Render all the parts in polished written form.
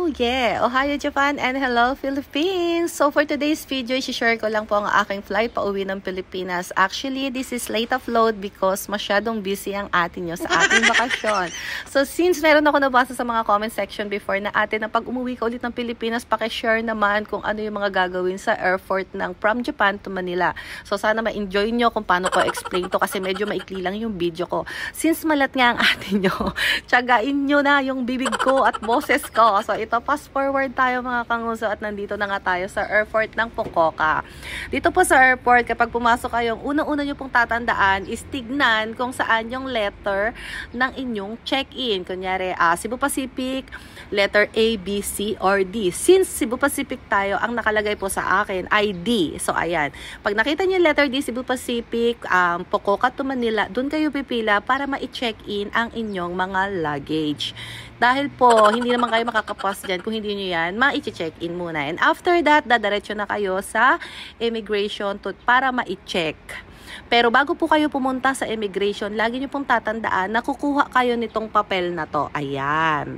Oh yeah! Ohio, Japan and hello, Philippines! So for today's video, i-share ko lang po ang aking flight pauwi ng Pilipinas. Actually, this is late upload because masyadong busy ang atin nyo sa ating bakasyon. So since meron ako nabasa sa mga comment section before na atin na pag umuwi ka ulit ng Pilipinas, pakishare naman kung ano yung mga gagawin sa airport ng from Japan to Manila. So sana ma-enjoy nyo kung paano ko explain to kasi medyo maikli lang yung video ko. Since malat nga ang atin nyo, tiyagain nyo na yung bibig ko at boses ko. So ito, fast forward tayo mga kanguso at nandito na nga tayo sa airport ng Fukuoka. Dito po sa airport, kapag pumasok kayong unang-una nyo pong tatandaan is tignan kung saan yung letter ng inyong check-in. Kunyari, Cebu Pacific, letter A, B, C, or D. Since Cebu Pacific tayo, ang nakalagay po sa akin ay D. So ayan, pag nakita nyo yung letter D, Cebu Pacific, Fukuoka to Manila, dun kayo pipila para ma-check-in ang inyong mga luggage. Dahil po, hindi naman kayo makakapas dyan kung hindi nyo yan, ma-check-in muna. And after that, dadiretso na kayo sa immigration para ma-check. Pero bago po kayo pumunta sa immigration, lagi nyo pong tatandaan na kukuha kayo nitong papel na to. Ayan.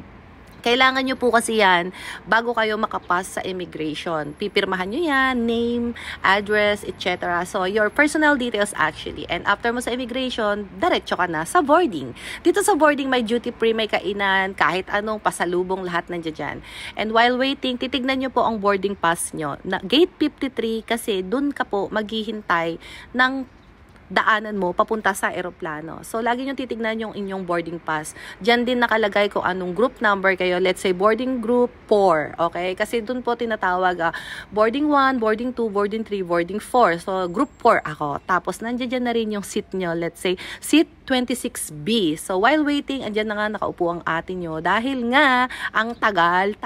Kailangan nyo po kasi yan bago kayo makapas sa immigration. Pipirmahan nyo yan, name, address, etc. So, your personal details actually. And after mo sa immigration, diretso ka na sa boarding. Dito sa boarding, may duty free, may kainan, kahit anong pasalubong, lahat nandiyan dyan. And while waiting, titignan nyo po ang boarding pass nyo. Na, gate 53 kasi dun ka po maghihintay ng daanan mo papunta sa eroplano. So, lagi nyo titignan yung inyong boarding pass. Diyan din nakalagay kung anong group number kayo. Let's say, boarding group 4. Okay? Kasi dun po tinatawag boarding 1, boarding 2, boarding 3, boarding 4. So, group 4 ako. Tapos, nandiyan na rin yung seat nyo. Let's say, seat 26B. So, while waiting, andyan na nga nakaupo ang atin nyo. Dahil nga, ang tagal,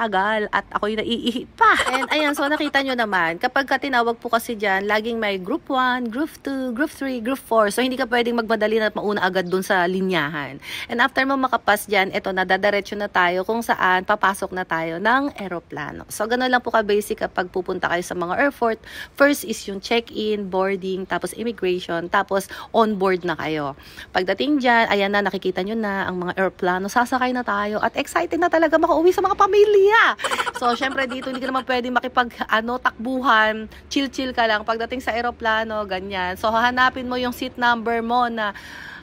at ako'y naiihi pa. And, ayan, so nakita nyo naman, kapag tinawag po kasi dyan, laging may group 1, group 2, group 3, group 4. So, hindi ka pwedeng magmadali na mauna agad dun sa linyahan. And after mo makapas dyan, ito, nadadiretso na tayo kung saan papasok na tayo ng eroplano. So, gano'n lang po ka-basic kapag pupunta kayo sa mga airport. First is yung check-in, boarding, tapos immigration, tapos on-board na kayo. Pagdating dyan, ayan na, nakikita nyo na ang mga aeroplano. Sasakay na tayo at excited na talaga makauwi sa mga pamilya. So, syempre dito, hindi ka naman pwedeng takbuhan. Chill-chill ka lang. Pagdating sa aeroplano, ganyan. So, hahanapin mo yung seat number mo na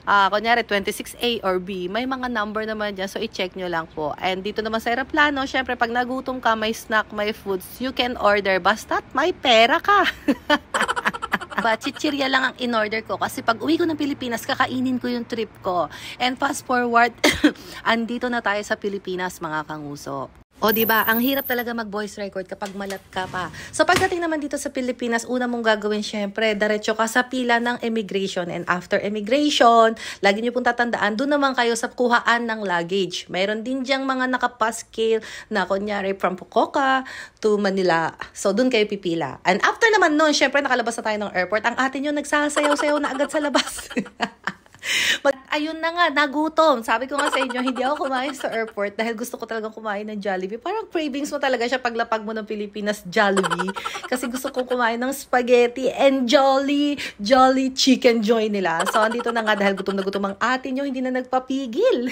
kunyari 26A or B, may mga number naman dyan, so i-check nyo lang po. And dito naman sa aeroplano, syempre pag nagutom ka, may snack, may foods, you can order, basta't may pera ka. But chichirya lang ang in-order ko kasi pag uwi ko ng Pilipinas, kakainin ko yung trip ko. And fast forward, andito na tayo sa Pilipinas mga kanguso. O diba, ang hirap talaga mag-voice record kapag malat ka pa. So pagdating naman dito sa Pilipinas, una mong gagawin syempre, diretso ka sa pila ng immigration. And after immigration, lagi nyo pong tatandaan, doon naman kayo sa kuhaan ng luggage. Mayroon din diyang mga nakapaskil na kunyari from Fukuoka to Manila. So doon kayo pipila. And after naman nun, syempre nakalabas na tayo ng airport. Ang atin yung nagsasayaw-sayaw na agad sa labas. Ayun na nga, nagutom. Sabi ko nga sa inyo, hindi ako kumain sa airport dahil gusto ko talagang kumain ng Jollibee. Parang cravings mo talaga siya paglapag mo ng Pilipinas, Jollibee. Kasi gusto ko kumain ng spaghetti and jolly chicken joy nila. So, andito na nga dahil gutom na gutom ang atin nyo, hindi na nagpapigil.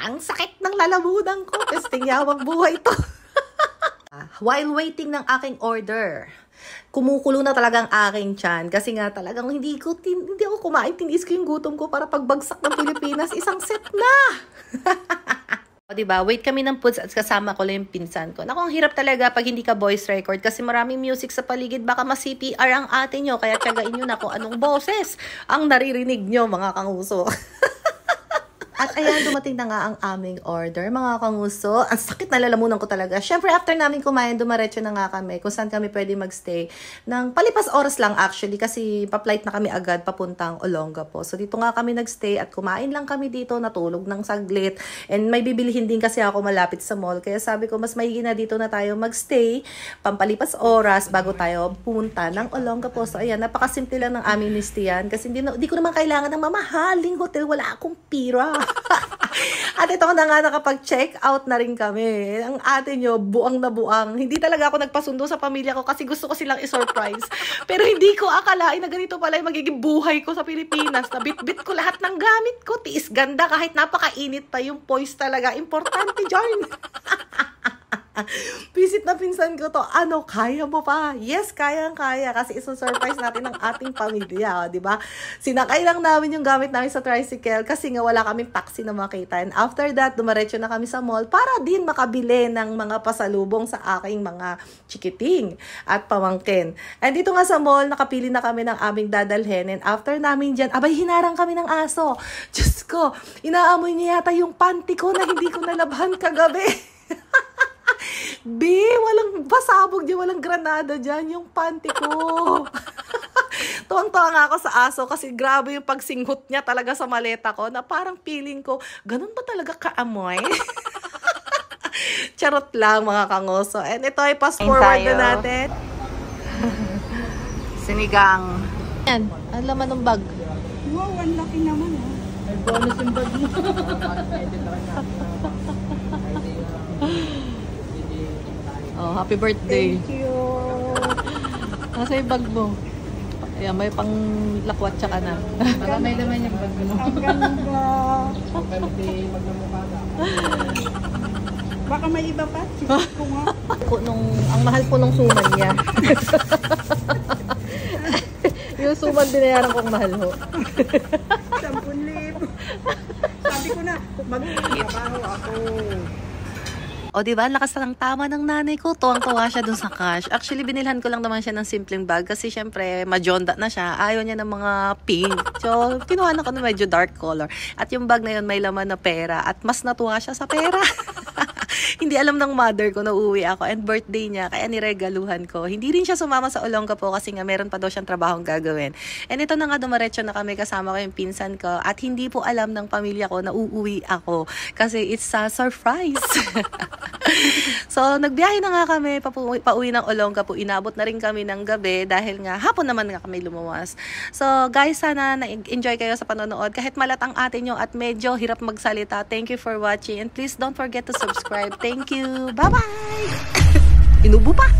Ang sakit ng lalamunan ko. Testing yawang buhay to. While waiting ng aking order, kumukulo na talaga ang aking tiyan kasi nga talagang hindi ako kumain, tiniis ko yung gutom ko para pagbagsak ng Pilipinas, isang set na. O diba, wait kami ng foods at kasama ko lang yung pinsan ko. Naku, ang hirap talaga pag hindi ka voice record kasi maraming music sa paligid, baka ma-CPR ang atin nyo, kaya tiyagain nyo na kung anong boses ang naririnig nyo mga kanguso. At ayan, dumating na nga ang aming order, mga kanguso. Ang sakit na lalamunan ko talaga. Syempre, after namin kumain, dumaretso na nga kami kung saan kami pwede magstay. Nang palipas oras lang actually kasi pa-flight na kami agad papuntang Olongapo. So dito nga kami nagstay at kumain lang kami dito, natulog ng saglit. And may bibilihin din kasi ako malapit sa mall. Kaya sabi ko, mas maigi na dito na tayo magstay, pampalipas oras bago tayo pumunta ng Olongapo. So ayan, napakasimple lang ng aming listiyan kasi hindi ko naman kailangan ng mamahaling hotel. Wala akong pira. At ito na nga, nakapag-check out na rin kami. Ang ate nyo, buang na buang. Hindi talaga ako nagpasundo sa pamilya ko kasi gusto ko silang i-surprise. Pero hindi ko akalain na ganito pala yung magiging buhay ko sa Pilipinas. Nabit-bit ko lahat ng gamit ko. Tiis ganda kahit napakainit pa yung poise talaga. Importante dyan. Visit na pinsan ko to. Ano, kaya mo pa? Yes, kayang-kaya. Kasi isusurprise natin ang ating pamilya, di ba? Sinakay lang namin yung gamit namin sa tricycle kasi nga wala kaming taxi na makita. And after that, dumaretso na kami sa mall para din makabili ng mga pasalubong sa aking mga chikiting at pamangkin. And dito nga sa mall, nakapili na kami ng aming dadalhin. And after namin dyan, abay, hinarang kami ng aso. Diyos ko, inaamoy niya yata yung panty ko na hindi ko nalabhan kagabi. B, walang pasabog dyan, walang granada dyan, yung panty ko. Tuwang-tuwa nga ako sa aso kasi grabe yung pagsinghot niya talaga sa maleta ko na parang feeling ko, ganun ba talaga kaamoy? Charot lang mga kangoso. And ito ay fast forward na natin. Sinigang. Yan, ang laman ng bag. Wow, ang laki naman oh. May bonus yung bag mo. Oh, happy birthday. Thank you. Nasa yung bag mo. Ayan, may pang lakwat tsaka na. Para may laman yung bag mo. Ang ganda. Baka may iba pa. Check ko nga. Ang mahal po nung suman niya. Yung suman binayaran kong mahal ho. 10,000. Sabi ko na, magtrabaho ako. O diba, lakas na lang tama ng nanay ko. Tuwang-tuwa siya dun sa cash. Actually, binilhan ko lang naman siya ng simpleng bag kasi syempre, majonda na siya. Ayaw niya ng mga pink. So, kinuha na ko na medyo dark color. At yung bag na yun may laman na pera. At mas natuwa siya sa pera. Hindi alam ng mother ko na uuwi ako and birthday niya, kaya niregaluhan ko. Hindi rin siya sumama sa Olongapo kasi nga meron pa daw siyang trabahong gagawin. And ito na nga, dumaretso na kami, kasama ko yung pinsan ko at hindi po alam ng pamilya ko na uuwi ako kasi it's a surprise. So, nagbiyahe na nga kami pauwi ng Olongapo. Inabot na rin kami ng gabi dahil nga hapon naman nga kami lumuwas. So, guys, sana na-enjoy kayo sa panonood. Kahit malat ang ate nyo at medyo hirap magsalita. Thank you for watching and please don't forget to subscribe. Thank you. Bye-bye! Inubo pa!